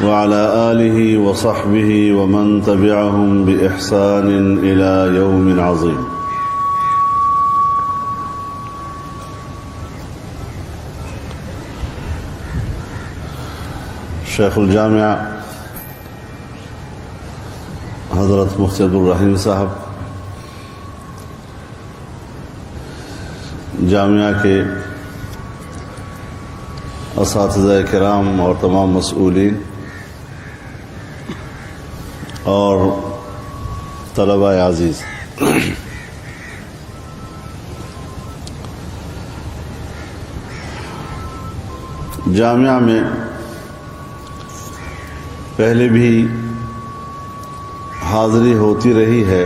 وعلى آله وصحبه ومن تبعهم بإحسان إلى يوم عظيم. شیخ الجامعہ حضرت مفتی عبدالرحیم صاحب، جامعہ کے اساتذہ کرام اور تمام مسئولین اور طلبہ عزیز، جامعہ میں پہلے بھی حاضری ہوتی رہی ہے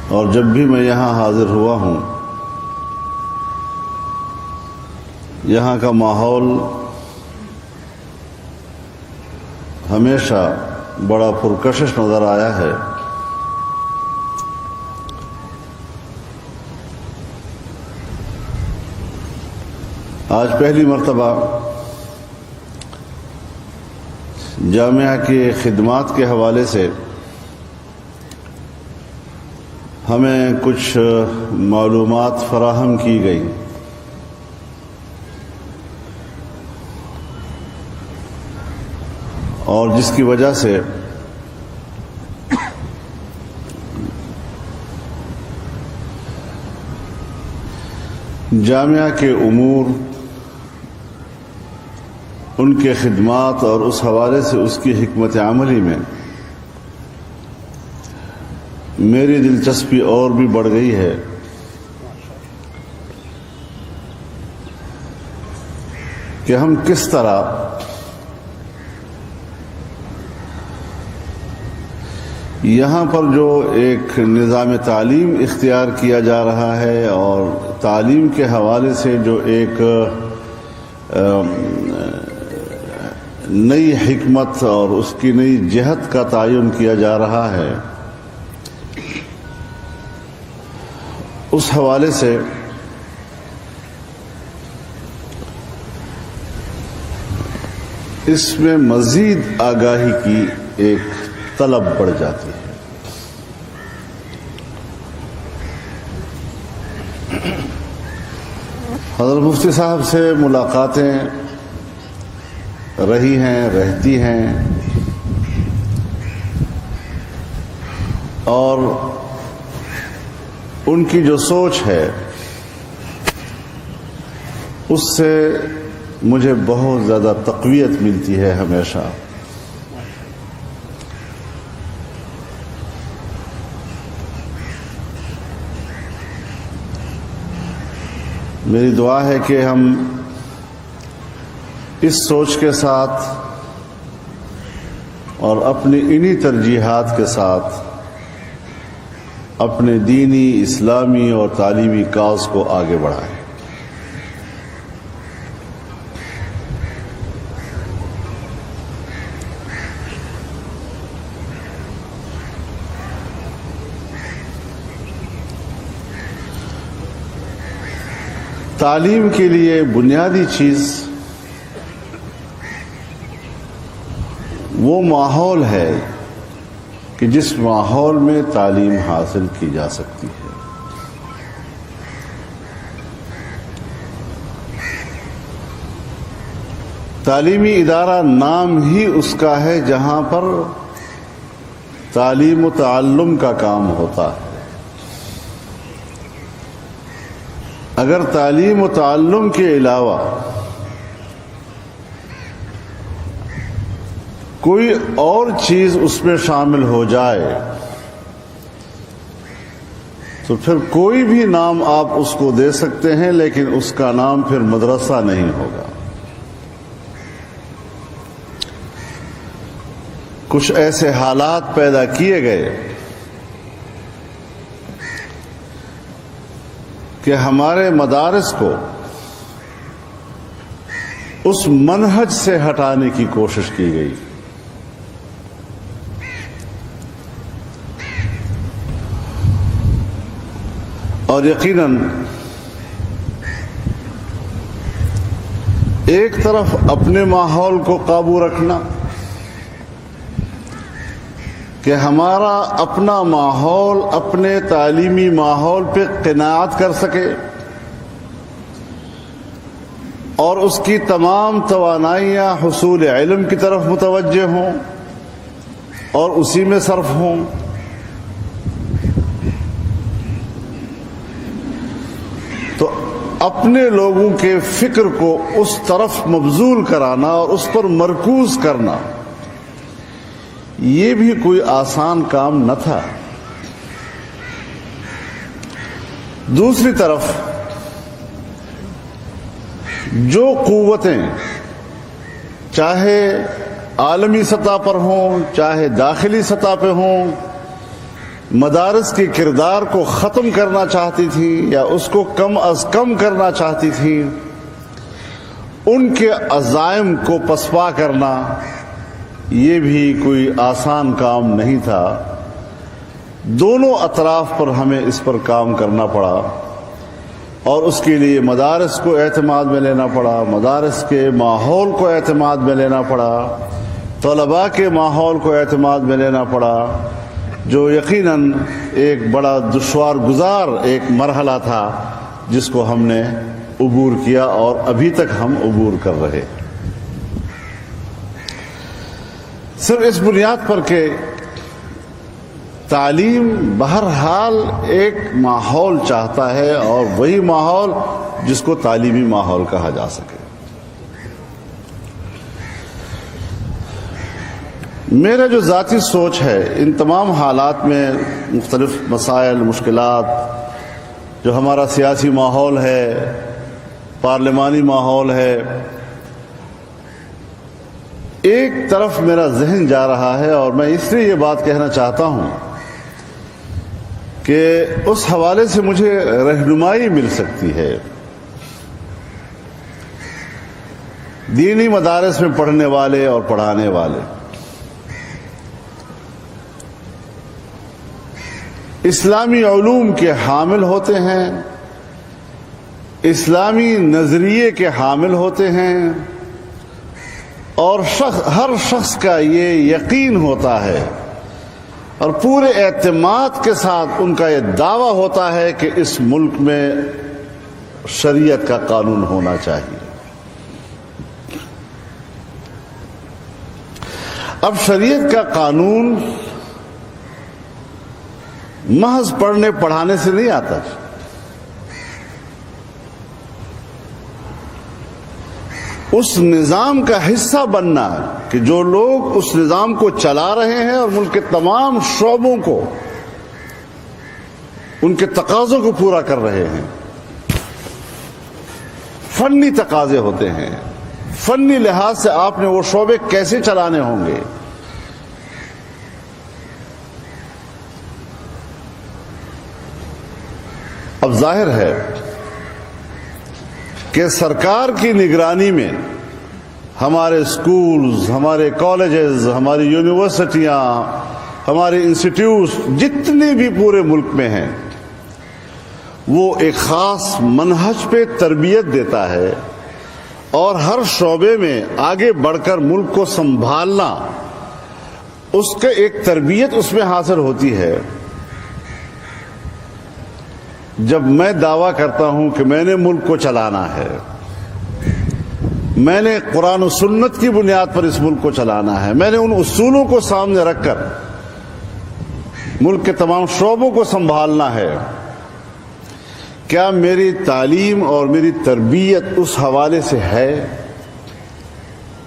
اور جب بھی میں یہاں حاضر ہوا ہوں، یہاں کا ماحول ہمیشہ بڑا پرکشش نظر آیا ہے۔ آج پہلی مرتبہ جامعہ کی خدمات کے حوالے سے ہمیں کچھ معلومات فراہم کی گئی، اور جس کی وجہ سے جامعہ کے امور، ان کے خدمات اور اس حوالے سے اس کی حکمت عملی میں میری دلچسپی اور بھی بڑھ گئی ہے کہ ہم کس طرح یہاں پر جو ایک نظام تعلیم اختیار کیا جا رہا ہے اور تعلیم کے حوالے سے جو ایک نئی حکمت اور اس کی نئی جہت کا تعین کیا جا رہا ہے، اس حوالے سے اس میں مزید آگاہی کی ایک طلب بڑھ جاتی ہے۔ حضرت مفتی صاحب سے ملاقاتیں رہی ہیں، رہتی ہیں، اور ان کی جو سوچ ہے اس سے مجھے بہت زیادہ تقویت ملتی ہے ہمیشہ۔ میری دعا ہے کہ ہم اس سوچ کے ساتھ اور اپنی انہی ترجیحات کے ساتھ اپنے دینی، اسلامی اور تعلیمی کاز کو آگے بڑھائیں۔ تعلیم کے لیے بنیادی چیز وہ ماحول ہے کہ جس ماحول میں تعلیم حاصل کی جا سکتی ہے۔ تعلیمی ادارہ نام ہی اس کا ہے جہاں پر تعلیم و تعلم کا کام ہوتا ہے۔ اگر تعلیم و تعلم کے علاوہ کوئی اور چیز اس میں شامل ہو جائے تو پھر کوئی بھی نام آپ اس کو دے سکتے ہیں، لیکن اس کا نام پھر مدرسہ نہیں ہوگا۔ کچھ ایسے حالات پیدا کیے گئے کہ ہمارے مدارس کو اس منہج سے ہٹانے کی کوشش کی گئی۔ اور یقیناً ایک طرف اپنے ماحول کو قابو رکھنا کہ ہمارا اپنا ماحول اپنے تعلیمی ماحول پہ قناعت کر سکے اور اس کی تمام توانائیاں حصول علم کی طرف متوجہ ہوں اور اسی میں صرف ہوں. تو اپنے لوگوں کے فکر کو اس طرف مبذول کرانا اور اس پر مرکوز کرنا یہ بھی کوئی آسان کام نہ تھا. دوسری طرف جو قوتیں چاہے عالمی سطح پر ہوں چاہے داخلی سطح پہ ہوں مدارس کے کردار کو ختم کرنا چاہتی تھی یا اس کو کم از کم کرنا چاہتی تھی ان کے عزائم کو پسپا کرنا یہ بھی کوئی آسان کام نہیں تھا. دونوں اطراف پر ہمیں اس پر کام کرنا پڑا اور اس کے لیے مدارس کو اعتماد میں لینا پڑا, مدارس کے ماحول کو اعتماد میں لینا پڑا, طلباء کے ماحول کو اعتماد میں لینا پڑا, جو یقیناً ایک بڑا دشوار گزار ایک مرحلہ تھا جس کو ہم نے عبور کیا اور ابھی تک ہم عبور کر رہے. صرف اس بنیاد پر کہ تعلیم بہرحال ایک ماحول چاہتا ہے اور وہی ماحول جس کو تعلیمی ماحول کہا جا سکے. میرا جو ذاتی سوچ ہے ان تمام حالات میں مختلف مسائل مشکلات جو ہمارا سیاسی ماحول ہے پارلیمانی ماحول ہے ایک طرف میرا ذہن جا رہا ہے اور میں اس لیے یہ بات کہنا چاہتا ہوں کہ اس حوالے سے مجھے رہنمائی مل سکتی ہے. دینی مدارس میں پڑھنے والے اور پڑھانے والے اسلامی علوم کے حامل ہوتے ہیں, اسلامی نظریے کے حامل ہوتے ہیں اور ہر شخص کا یہ یقین ہوتا ہے اور پورے اعتماد کے ساتھ ان کا یہ دعویٰ ہوتا ہے کہ اس ملک میں شریعت کا قانون ہونا چاہیے. اب شریعت کا قانون محض پڑھنے پڑھانے سے نہیں آتا. اس نظام کا حصہ بننا کہ جو لوگ اس نظام کو چلا رہے ہیں اور ملک کے تمام شعبوں کو ان کے تقاضوں کو پورا کر رہے ہیں. فنی تقاضے ہوتے ہیں, فنی لحاظ سے آپ نے وہ شعبے کیسے چلانے ہوں گے. اب ظاہر ہے کہ سرکار کی نگرانی میں ہمارے اسکولز, ہمارے کالجز, ہماری یونیورسٹیاں, ہمارے انسٹیٹیوٹس جتنے بھی پورے ملک میں ہیں وہ ایک خاص منہج پہ تربیت دیتا ہے اور ہر شعبے میں آگے بڑھ کر ملک کو سنبھالنا اس کا ایک تربیت اس میں حاصل ہوتی ہے. جب میں دعویٰ کرتا ہوں کہ میں نے ملک کو چلانا ہے, میں نے قرآن و سنت کی بنیاد پر اس ملک کو چلانا ہے, میں نے ان اصولوں کو سامنے رکھ کر ملک کے تمام شعبوں کو سنبھالنا ہے, کیا میری تعلیم اور میری تربیت اس حوالے سے ہے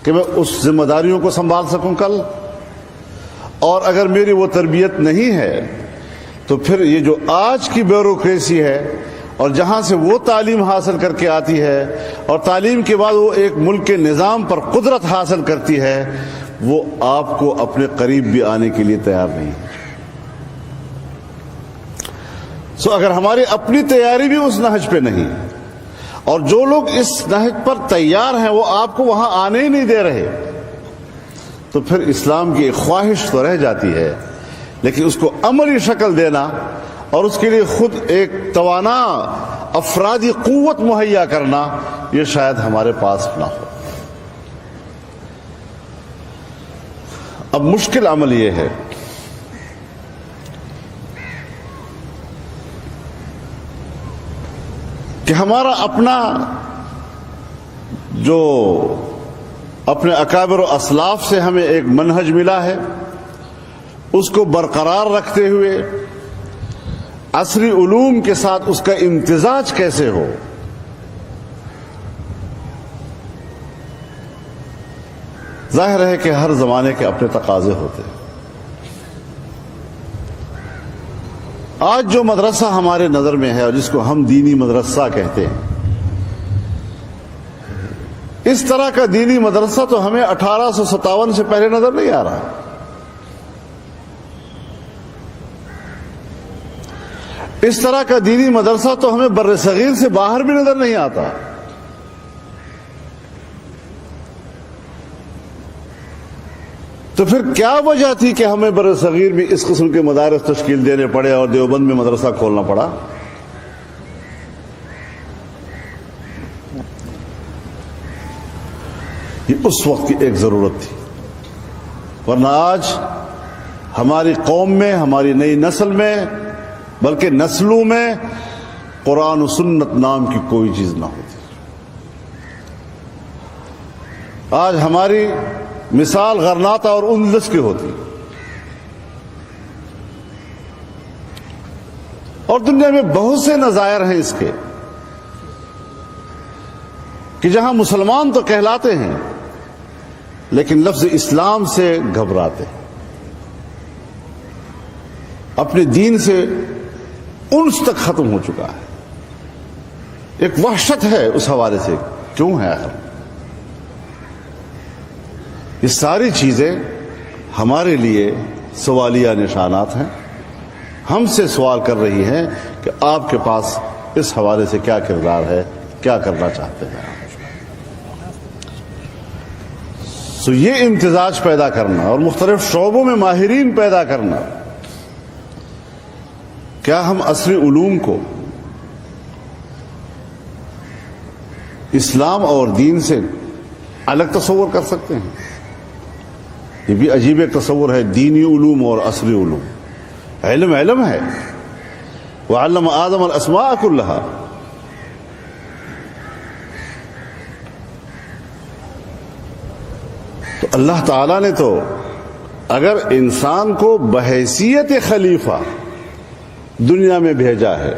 کہ میں اس ذمہ داریوں کو سنبھال سکوں کل؟ اور اگر میری وہ تربیت نہیں ہے تو پھر یہ جو آج کی بیوروکریسی ہے اور جہاں سے وہ تعلیم حاصل کر کے آتی ہے اور تعلیم کے بعد وہ ایک ملک کے نظام پر قدرت حاصل کرتی ہے وہ آپ کو اپنے قریب بھی آنے کے لیے تیار نہیں ہے. اگر ہماری اپنی تیاری بھی اس نہج پہ نہیں اور جو لوگ اس نہج پر تیار ہیں وہ آپ کو وہاں آنے ہی نہیں دے رہے تو پھر اسلام کی ایک خواہش تو رہ جاتی ہے, لیکن اس کو عملی شکل دینا اور اس کے لیے خود ایک توانا افرادی قوت مہیا کرنا یہ شاید ہمارے پاس نہ ہو. اب مشکل عمل یہ ہے کہ ہمارا اپنا جو اپنے اکابر و اسلاف سے ہمیں ایک منہج ملا ہے، اس کو برقرار رکھتے ہوئے عصری علوم کے ساتھ اس کا امتزاج کیسے ہو۔ ظاہر ہے کہ ہر زمانے کے اپنے تقاضے ہوتے ہیں۔ آج جو مدرسہ ہمارے نظر میں ہے اور جس کو ہم دینی مدرسہ کہتے ہیں، اس طرح کا دینی مدرسہ تو ہمیں 1857 سے پہلے نظر نہیں آ رہا۔ اس طرح کا دینی مدرسہ تو ہمیں بر صغیر سے باہر بھی نظر نہیں آتا۔ تو پھر کیا وجہ تھی کہ ہمیں بر صغیر میں اس قسم کے مدارس تشکیل دینے پڑے اور دیوبند میں مدرسہ کھولنا پڑا؟ یہ اس وقت کی ایک ضرورت تھی، ورنہ آج ہماری قوم میں، ہماری نئی نسل میں، بلکہ نسلوں میں قرآن و سنت نام کی کوئی چیز نہ ہوتی۔ آج ہماری مثال غرناطہ اور اندلس کی ہوتی، اور دنیا میں بہت سے نظائر ہیں اس کے کہ جہاں مسلمان تو کہلاتے ہیں لیکن لفظ اسلام سے گھبراتے ہیں، اپنے دین سے انس تک ختم ہو چکا ہے۔ ایک وحشت ہے اس حوالے سے، کیوں ہے آخر؟ یہ ساری چیزیں ہمارے لیے سوالیہ نشانات ہیں، ہم سے سوال کر رہی ہیں کہ آپ کے پاس اس حوالے سے کیا کردار ہے، کیا کرنا چاہتے ہیں۔ تو یہ امتزاج پیدا کرنا اور مختلف شعبوں میں ماہرین پیدا کرنا، کیا ہم عصری علوم کو اسلام اور دین سے الگ تصور کر سکتے ہیں؟ یہ بھی عجیب ایک تصور ہے، دینی علوم اور عصری علوم۔ علم علم ہے، وعلم آدم الاسماء کلھا۔ تو اللہ تعالیٰ نے تو اگر انسان کو بحیثیت خلیفہ دنیا میں بھیجا ہے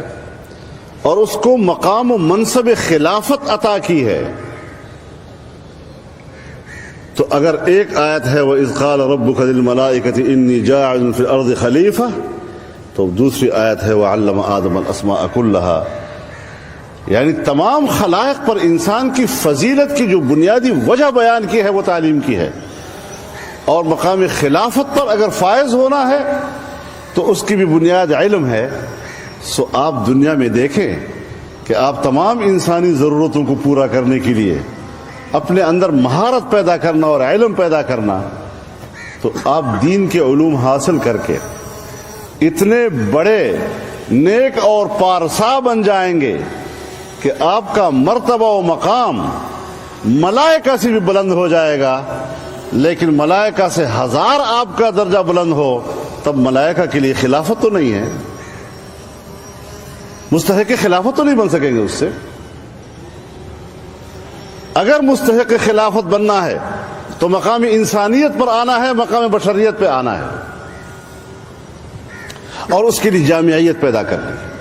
اور اس کو مقام و منصب خلافت عطا کی ہے، تو اگر ایک آیت ہے وَإِذْ قَالَ رَبُّكَ لِلْمَلَائِكَةِ إِنِّي جَاعِلٌ فِي الْأَرْضِ خَلِيفَةً، تو دوسری آیت ہے وَعَلَّمَ آدَمَ الْأَسْمَاءَ كُلَّهَا، یعنی تمام خلائق پر انسان کی فضیلت کی جو بنیادی وجہ بیان کی ہے وہ تعلیم کی ہے، اور مقام خلافت پر اگر فائز ہونا ہے تو اس کی بھی بنیاد علم ہے۔ سو آپ دنیا میں دیکھیں کہ آپ تمام انسانی ضرورتوں کو پورا کرنے کے لیے اپنے اندر مہارت پیدا کرنا اور علم پیدا کرنا، تو آپ دین کے علوم حاصل کر کے اتنے بڑے نیک اور پارسا بن جائیں گے کہ آپ کا مرتبہ و مقام ملائکہ سے بھی بلند ہو جائے گا، لیکن ملائکہ سے 1000 آپ کا درجہ بلند ہو تب ملائکہ کے لیے خلافت تو نہیں ہے، مستحق خلافت تو نہیں بن سکیں گے اس سے۔ اگر مستحق خلافت بننا ہے تو مقام انسانیت پر آنا ہے، مقام بشریت پہ آنا ہے، اور اس کے لیے جامعیت پیدا کرنی ہے۔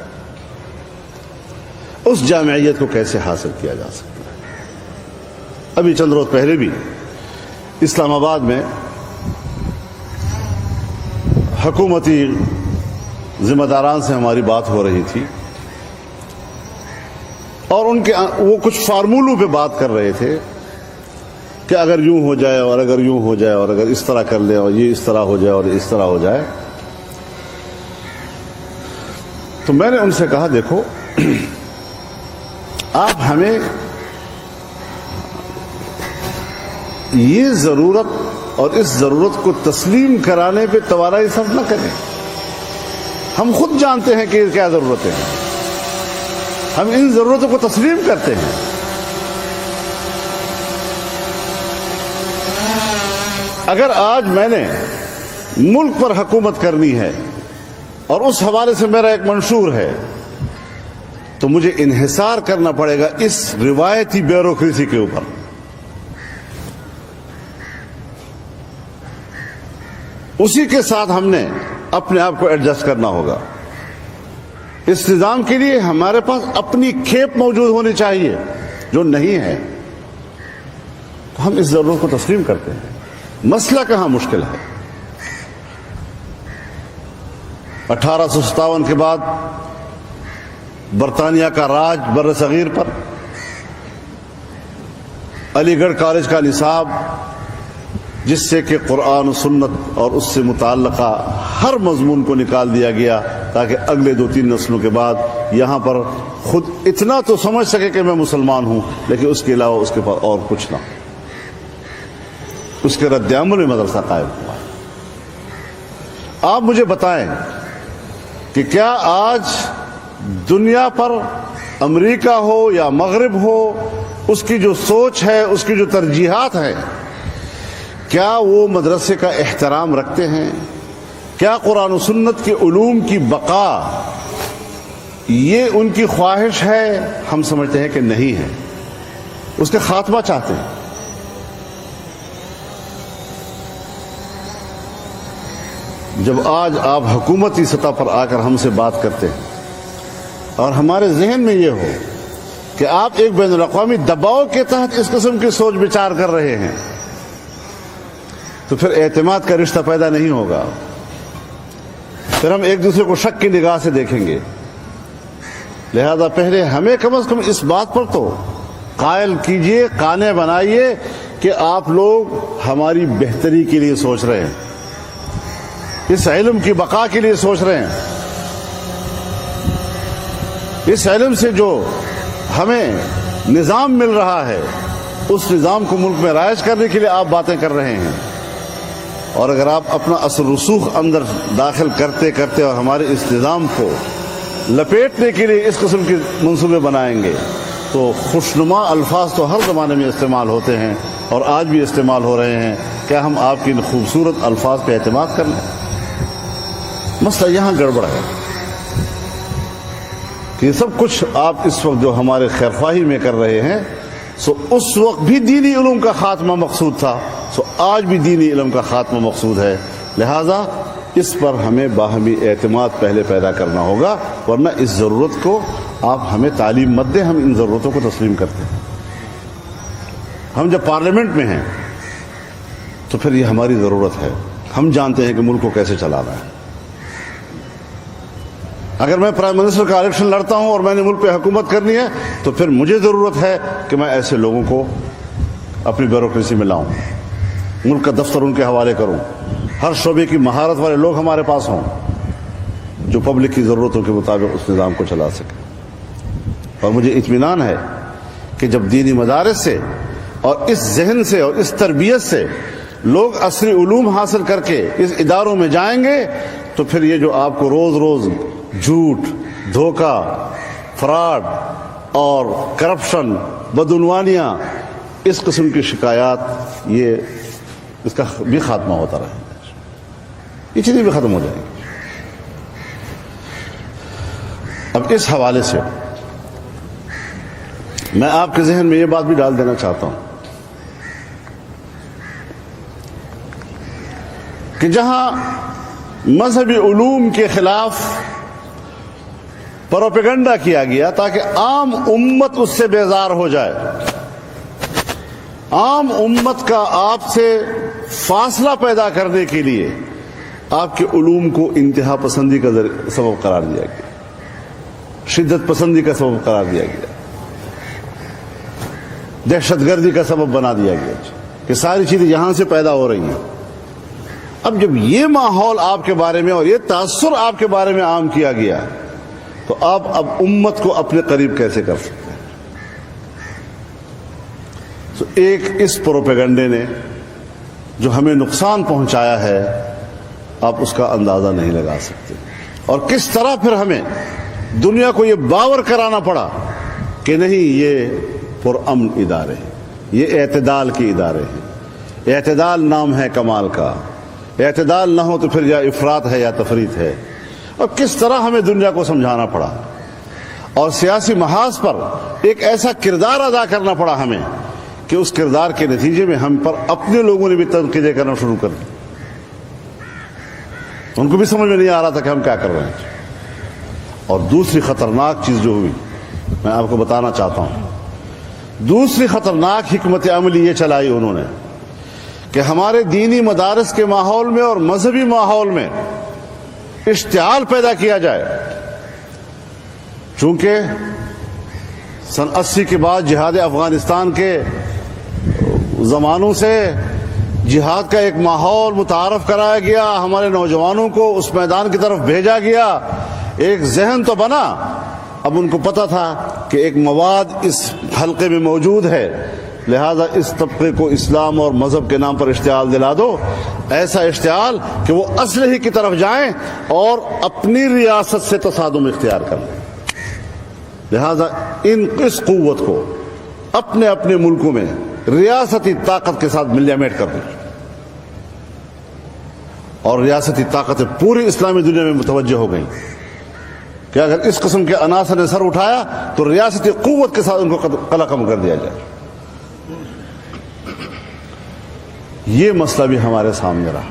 اس جامعیت کو کیسے حاصل کیا جا سکتا ہے؟ ابھی چند روز پہلے بھی اسلام آباد میں حکومتی ذمہ داران سے ہماری بات ہو رہی تھی، اور ان کے وہ کچھ فارمولوں پہ بات کر رہے تھے کہ اگر یوں ہو جائے اور اگر یوں ہو جائے اور اگر اس طرح کر لیں اور یہ اس طرح ہو جائے اور اس طرح ہو جائے۔ تو میں نے ان سے کہا دیکھو، آپ ہمیں یہ ضرورت اور اس ضرورت کو تسلیم کرانے پہ توانائی صرف نہ کریں، ہم خود جانتے ہیں کہ کیا ضرورتیں ہیں، ہم ان ضرورتوں کو تسلیم کرتے ہیں، اگر آج میں نے ملک پر حکومت کرنی ہے اور اس حوالے سے میرا ایک منشور ہے تو مجھے انحصار کرنا پڑے گا اس روایتی بیوروکریسی کے اوپر. اسی کے ساتھ ہم نے اپنے آپ کو ایڈجسٹ کرنا ہوگا. اس نظام کے لیے ہمارے پاس اپنی کھیپ موجود ہونی چاہیے جو نہیں ہے. ہم اس ضرورت کو تسلیم کرتے ہیں. مسئلہ کہاں مشکل ہے؟ 1857 کے بعد برطانیہ کا راج بر صغیر پر، علی گڑھ کالج کا نصاب جس سے کہ قرآن و سنت اور اس سے متعلقہ ہر مضمون کو نکال دیا گیا تاکہ اگلے 2-3 نسلوں کے بعد یہاں پر خود اتنا تو سمجھ سکے کہ میں مسلمان ہوں، لیکن اس کے علاوہ اس کے پاس اور کچھ نہ. اس کے رد عمل میں مدرسہ قائم ہوا. آپ مجھے بتائیں کہ کیا آج دنیا پر امریکہ ہو یا مغرب ہو، اس کی جو سوچ ہے، اس کی جو ترجیحات ہیں، کیا وہ مدرسے کا احترام رکھتے ہیں؟ کیا قرآن و سنت کے علوم کی بقا یہ ان کی خواہش ہے؟ ہم سمجھتے ہیں کہ نہیں ہے. اس کا خاتمہ چاہتے ہیں. جب آج آپ حکومتی سطح پر آ کر ہم سے بات کرتے ہیں اور ہمارے ذہن میں یہ ہو کہ آپ ایک بین الاقوامی دباؤ کے تحت اس قسم کی سوچ بچار کر رہے ہیں تو پھر اعتماد کا رشتہ پیدا نہیں ہوگا. پھر ہم ایک دوسرے کو شک کی نگاہ سے دیکھیں گے. لہذا پہلے ہمیں کم از کم اس بات پر تو قائل کیجئے، قانع بنائیے کہ آپ لوگ ہماری بہتری کے لیے سوچ رہے ہیں، اس علم کی بقا کے لیے سوچ رہے ہیں. اس علم سے جو ہمیں نظام مل رہا ہے اس نظام کو ملک میں رائج کرنے کے لیے آپ باتیں کر رہے ہیں. اور اگر آپ اپنا اثر رسوخ اندر داخل کرتے کرتے اور ہمارے اس نظام کو لپیٹنے کے لیے اس قسم کے منصوبے بنائیں گے تو خوشنما الفاظ تو ہر زمانے میں استعمال ہوتے ہیں اور آج بھی استعمال ہو رہے ہیں. کیا ہم آپ کی ان خوبصورت الفاظ پہ اعتماد کر لیں؟ مسئلہ یہاں گڑبڑ ہے کہ سب کچھ آپ اس وقت جو ہمارے خیرخواہی میں کر رہے ہیں سو اس وقت بھی دینی علوم کا خاتمہ مقصود تھا، سو آج بھی دینی علم کا خاتمہ مقصود ہے. لہذا اس پر ہمیں باہمی اعتماد پہلے پیدا کرنا ہوگا، ورنہ اس ضرورت کو آپ ہمیں تعلیم مت دیں، ہم ان ضرورتوں کو تسلیم کرتے ہیں. ہم جب پارلیمنٹ میں ہیں تو پھر یہ ہماری ضرورت ہے. ہم جانتے ہیں کہ ملک کو کیسے چلانا ہے. اگر میں پرائم منسٹر کا الیکشن لڑتا ہوں اور میں نے ملک پہ حکومت کرنی ہے تو پھر مجھے ضرورت ہے کہ میں ایسے لوگوں کو اپنی بیوروکریسی میں لاؤں، ملک کا دفتر ان کے حوالے کروں، ہر شعبے کی مہارت والے لوگ ہمارے پاس ہوں جو پبلک کی ضرورتوں کے مطابق اس نظام کو چلا سکے. اور مجھے اطمینان ہے کہ جب دینی مدارس سے اور اس ذہن سے اور اس تربیت سے لوگ عصری علوم حاصل کر کے اس اداروں میں جائیں گے تو پھر یہ جو آپ کو روز روز جھوٹ، دھوکہ، فراڈ اور کرپشن، بدعنوانیاں، اس قسم کی شکایات، یہ اس کا بھی خاتمہ ہوتا رہے گا. یہ چیزیں بھی ختم ہو جائیں گی. اب اس حوالے سے میں آپ کے ذہن میں یہ بات بھی ڈال دینا چاہتا ہوں کہ جہاں مذہبی علوم کے خلاف پروپیگنڈا کیا گیا تاکہ عام امت اس سے بیزار ہو جائے، عام امت کا آپ سے فاصلہ پیدا کرنے کے لیے آپ کے علوم کو انتہا پسندی کا سبب قرار دیا گیا، شدت پسندی کا سبب قرار دیا گیا، دہشت گردی کا سبب بنا دیا گیا کہ ساری چیزیں یہاں سے پیدا ہو رہی ہیں. اب جب یہ ماحول آپ کے بارے میں اور یہ تاثر آپ کے بارے میں عام کیا گیا تو آپ اب امت کو اپنے قریب کیسے کر سکتے ہیں؟ تو ایک اس پروپیگنڈے نے جو ہمیں نقصان پہنچایا ہے آپ اس کا اندازہ نہیں لگا سکتے. اور کس طرح پھر ہمیں دنیا کو یہ باور کرانا پڑا کہ نہیں، یہ پرامن ادارے ہیں، یہ اعتدال کے ادارے ہیں، اعتدال نام ہے کمال کا، اعتدال نہ ہو تو پھر یا افراط ہے یا تفریط ہے۔ اور کس طرح ہمیں دنیا کو سمجھانا پڑا، اور سیاسی محاذ پر ایک ایسا کردار ادا کرنا پڑا ہمیں کہ اس کردار کے نتیجے میں ہم پر اپنے لوگوں نے بھی تنقیدیں کرنا شروع کر دی۔ ان کو بھی سمجھ میں نہیں آ رہا تھا کہ ہم کیا کر رہے ہیں۔ اور دوسری خطرناک چیز جو ہوئی میں آپ کو بتانا چاہتا ہوں، دوسری خطرناک حکمت عملی یہ چلائی انہوں نے کہ ہمارے دینی مدارس کے ماحول میں اور مذہبی ماحول میں اشتعال پیدا کیا جائے۔ چونکہ سن 80 کے بعد جہاد افغانستان کے زمانوں سے جہاد کا ایک ماحول متعارف کرایا گیا، ہمارے نوجوانوں کو اس میدان کی طرف بھیجا گیا، ایک ذہن تو بنا۔ اب ان کو پتا تھا کہ ایک مواد اس حلقے میں موجود ہے، لہذا اس طبقے کو اسلام اور مذہب کے نام پر اشتعال دلا دو، ایسا اشتعال کہ وہ اسلحے کی طرف جائیں اور اپنی ریاست سے تصادم اختیار کر لیں۔ لہذا اس قوت کو اپنے اپنے ملکوں میں ریاستی طاقت کے ساتھ ملیمیٹ کر دیں، اور ریاستی طاقتیں پوری اسلامی دنیا میں متوجہ ہو گئیں کہ اگر اس قسم کے عناصر نے سر اٹھایا تو ریاستی قوت کے ساتھ ان کو قلعہ کر دیا جائے۔ یہ مسئلہ بھی ہمارے سامنے رہا۔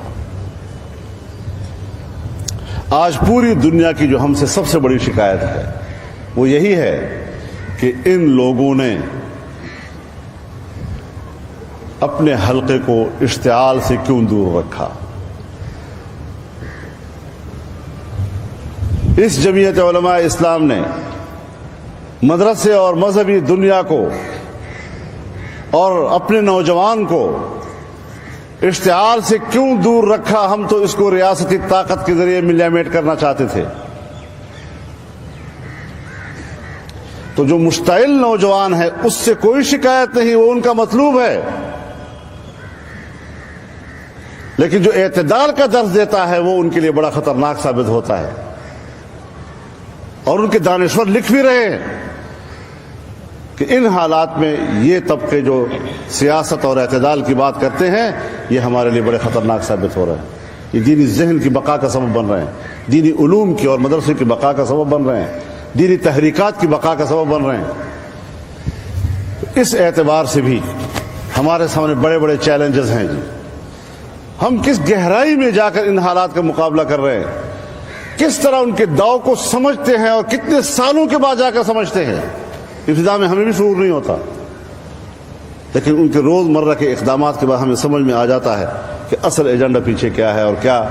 آج پوری دنیا کی جو ہم سے سب سے بڑی شکایت ہے وہ یہی ہے کہ ان لوگوں نے اپنے حلقے کو اشتعال سے کیوں دور رکھا۔ اس جمعیت علماء اسلام نے مدرسے اور مذہبی دنیا کو اور اپنے نوجوان کو اشتعال سے کیوں دور رکھا؟ ہم تو اس کو ریاستی طاقت کے ذریعے ملیمیٹ کرنا چاہتے تھے۔ تو جو مشتعل نوجوان ہے اس سے کوئی شکایت نہیں، وہ ان کا مطلوب ہے، لیکن جو اعتدال کا درس دیتا ہے وہ ان کے لیے بڑا خطرناک ثابت ہوتا ہے۔ اور ان کے دانشور لکھ بھی رہے ہیں کہ ان حالات میں یہ طبقے جو سیاست اور اعتدال کی بات کرتے ہیں یہ ہمارے لیے بڑے خطرناک ثابت ہو رہے ہیں، یہ دینی ذہن کی بقا کا سبب بن رہے ہیں، دینی علوم کی اور مدرسے کی بقا کا سبب بن رہے ہیں، دینی تحریکات کی بقا کا سبب بن رہے ہیں۔ اس اعتبار سے بھی ہمارے سامنے بڑے بڑے چیلنجز ہیں جی۔ ہم کس گہرائی میں جا کر ان حالات کا مقابلہ کر رہے ہیں، کس طرح ان کے داؤ کو سمجھتے ہیں، اور کتنے سالوں کے بعد جا کر سمجھتے ہیں۔ ابتدا میں ہمیں بھی شعور نہیں ہوتا، لیکن ان کے روز مرہ کے اقدامات کے بعد ہمیں سمجھ میں آ جاتا ہے کہ اصل ایجنڈا پیچھے کیا ہے اور کیا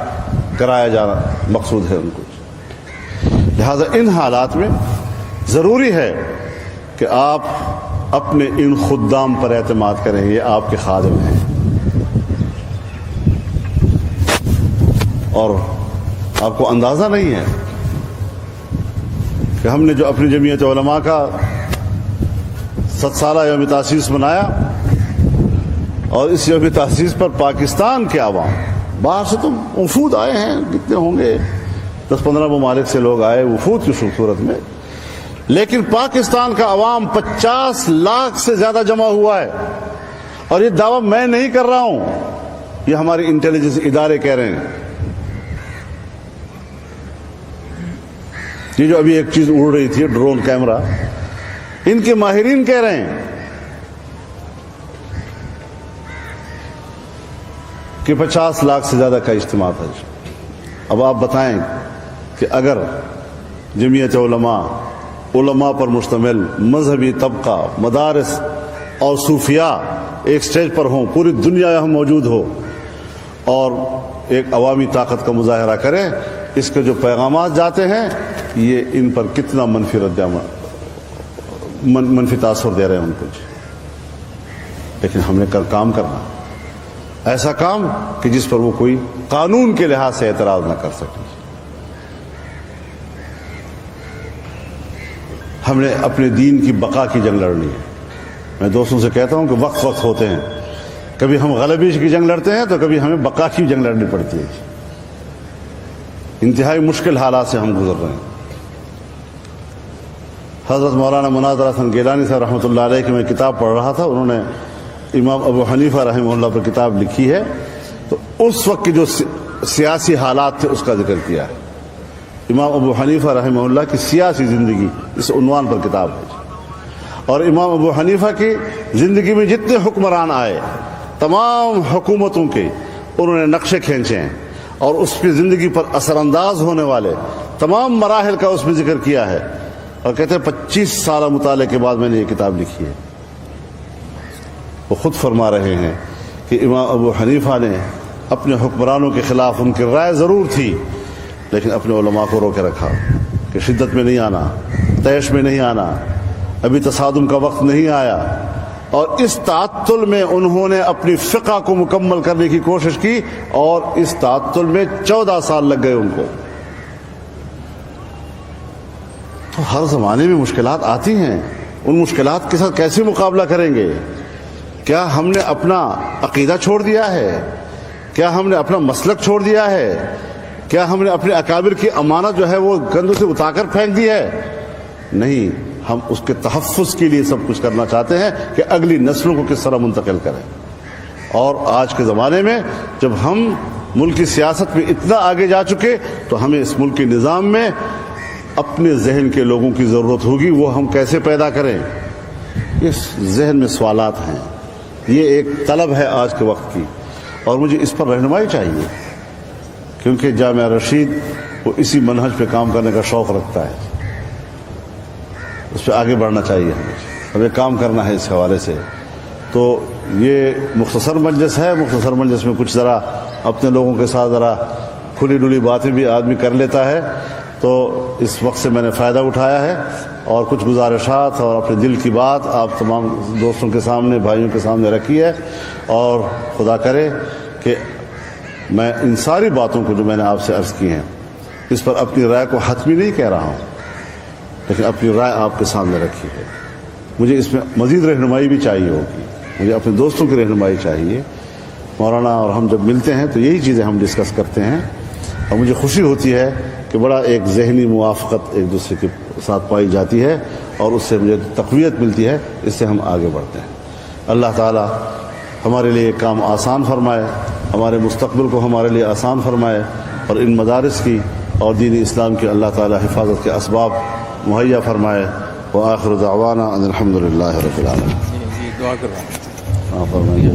کرایا جانا مقصود ہے ان کو۔ لہذا ان حالات میں ضروری ہے کہ آپ اپنے ان خدام پر اعتماد کریں، یہ آپ کے خادم ہیں، اور آپ کو اندازہ نہیں ہے کہ ہم نے جو اپنی جمعیت علماء کا 7 سالہ یوم تاسیس منایا، اور اس یوم تاسیس پر پاکستان کے عوام، باہر سے تو وفود آئے ہیں، کتنے ہوں گے 10-15 ممالک سے لوگ آئے وفود کی صورت میں، لیکن پاکستان کا عوام 50 لاکھ سے زیادہ جمع ہوا ہے۔ اور یہ دعویٰ میں نہیں کر رہا ہوں، یہ ہمارے انٹیلیجنس ادارے کہہ رہے ہیں۔ یہ جو ابھی ایک چیز اڑ رہی تھی ڈرون کیمرہ، ان کے ماہرین کہہ رہے ہیں کہ 50 لاکھ سے زیادہ کا اجتماع تھا۔ اب آپ بتائیں کہ اگر جمعیت علماء پر مشتمل مذہبی طبقہ، مدارس اور صوفیاء ایک سٹیج پر ہوں، پوری دنیا یہاں موجود ہو، اور ایک عوامی طاقت کا مظاہرہ کرے، اس کے جو پیغامات جاتے ہیں یہ ان پر کتنا منفی تاثر دے رہے ہیں ان کو۔ لیکن ہم نے کام کرنا ایسا کام کہ جس پر وہ کوئی قانون کے لحاظ سے اعتراض نہ کر سکے۔ ہم نے اپنے دین کی بقا کی جنگ لڑنی ہے۔ میں دوستوں سے کہتا ہوں کہ وقت ہوتے ہیں، کبھی ہم غلبی کی جنگ لڑتے ہیں تو کبھی ہمیں بقا کی جنگ لڑنی پڑتی ہے۔ انتہائی مشکل حالات سے ہم گزر رہے ہیں۔ حضرت مولانا مناظر حسن گیلانی صاحب رحمۃ اللہ علیہ کی میں کتاب پڑھ رہا تھا، انہوں نے امام ابو حنیفہ رحمہ اللہ پر کتاب لکھی ہے تو اس وقت کے جو سیاسی حالات تھے اس کا ذکر کیا ہے. امام ابو حنیفہ رحمہ اللہ کی سیاسی زندگی اس عنوان پر کتاب ہے. اور امام ابو حنیفہ کی زندگی میں جتنے حکمران آئے تمام حکومتوں کے انہوں نے نقشے کھینچے ہیں اور اس کی زندگی پر اثر انداز ہونے والے تمام مراحل کا اس میں ذکر کیا ہے. اور کہتے ہیں 25 سالہ مطالعے کے بعد میں نے یہ کتاب لکھی ہے. وہ خود فرما رہے ہیں کہ امام ابو حنیفہ نے اپنے حکمرانوں کے خلاف ان کی رائے ضرور تھی لیکن اپنے علماء کو روکے رکھا کہ شدت میں نہیں آنا، طیش میں نہیں آنا، ابھی تصادم کا وقت نہیں آیا. اور اس تعطل میں انہوں نے اپنی فقہ کو مکمل کرنے کی کوشش کی اور اس تعطل میں 14 سال لگ گئے ان کو. تو ہر زمانے میں مشکلات آتی ہیں، ان مشکلات کے ساتھ کیسے مقابلہ کریں گے؟ کیا ہم نے اپنا عقیدہ چھوڑ دیا ہے؟ کیا ہم نے اپنا مسلک چھوڑ دیا ہے؟ کیا ہم نے اپنے اکابر کی امانت جو ہے وہ گندوں سے اٹھا کر پھینک دی ہے؟ نہیں، ہم اس کے تحفظ کے لیے سب کچھ کرنا چاہتے ہیں کہ اگلی نسلوں کو کس طرح منتقل کریں. اور آج کے زمانے میں جب ہم ملک کی سیاست میں اتنا آگے جا چکے تو ہمیں اس ملک کے نظام میں اپنے ذہن کے لوگوں کی ضرورت ہوگی. وہ ہم کیسے پیدا کریں؟ اس ذہن میں سوالات ہیں. یہ ایک طلب ہے آج کے وقت کی اور مجھے اس پر رہنمائی چاہیے کیونکہ جامعہ رشید وہ اسی منہج پہ کام کرنے کا شوق رکھتا ہے. اس پہ آگے بڑھنا چاہیے، ہمیں کام کرنا ہے اس حوالے سے. تو یہ مختصر مجلس ہے، مختصر مجلس میں کچھ ذرا اپنے لوگوں کے ساتھ ذرا کھلی ڈلی باتیں بھی آدمی کر لیتا ہے. تو اس وقت سے میں نے فائدہ اٹھایا ہے اور کچھ گزارشات اور اپنے دل کی بات آپ تمام دوستوں کے سامنے، بھائیوں کے سامنے رکھی ہے. اور خدا کرے کہ میں ان ساری باتوں کو جو میں نے آپ سے عرض کی ہیں اس پر اپنی رائے کو حتمی نہیں کہہ رہا ہوں لیکن اپنی رائے آپ کے سامنے رکھی ہے. مجھے اس میں مزید رہنمائی بھی چاہیے ہوگی، مجھے اپنے دوستوں کی رہنمائی چاہیے. مولانا اور ہم جب ملتے ہیں تو یہی چیزیں ہم ڈسکس کرتے ہیں اور مجھے خوشی ہوتی ہے کہ بڑا ایک ذہنی موافقت ایک دوسرے کے ساتھ پائی جاتی ہے اور اس سے مجھے تقویت ملتی ہے، اس سے ہم آگے بڑھتے ہیں. اللہ تعالی ہمارے لیے کام آسان فرمائے، ہمارے مستقبل کو ہمارے لیے آسان فرمائے اور ان مدارس کی اور دین اسلام کی اللہ تعالی حفاظت کے اسباب مہیا فرمائے. وآخر دعوانا ان الحمد للہ رب العالمین. دعا کر رہا ہوں. فرمائیے.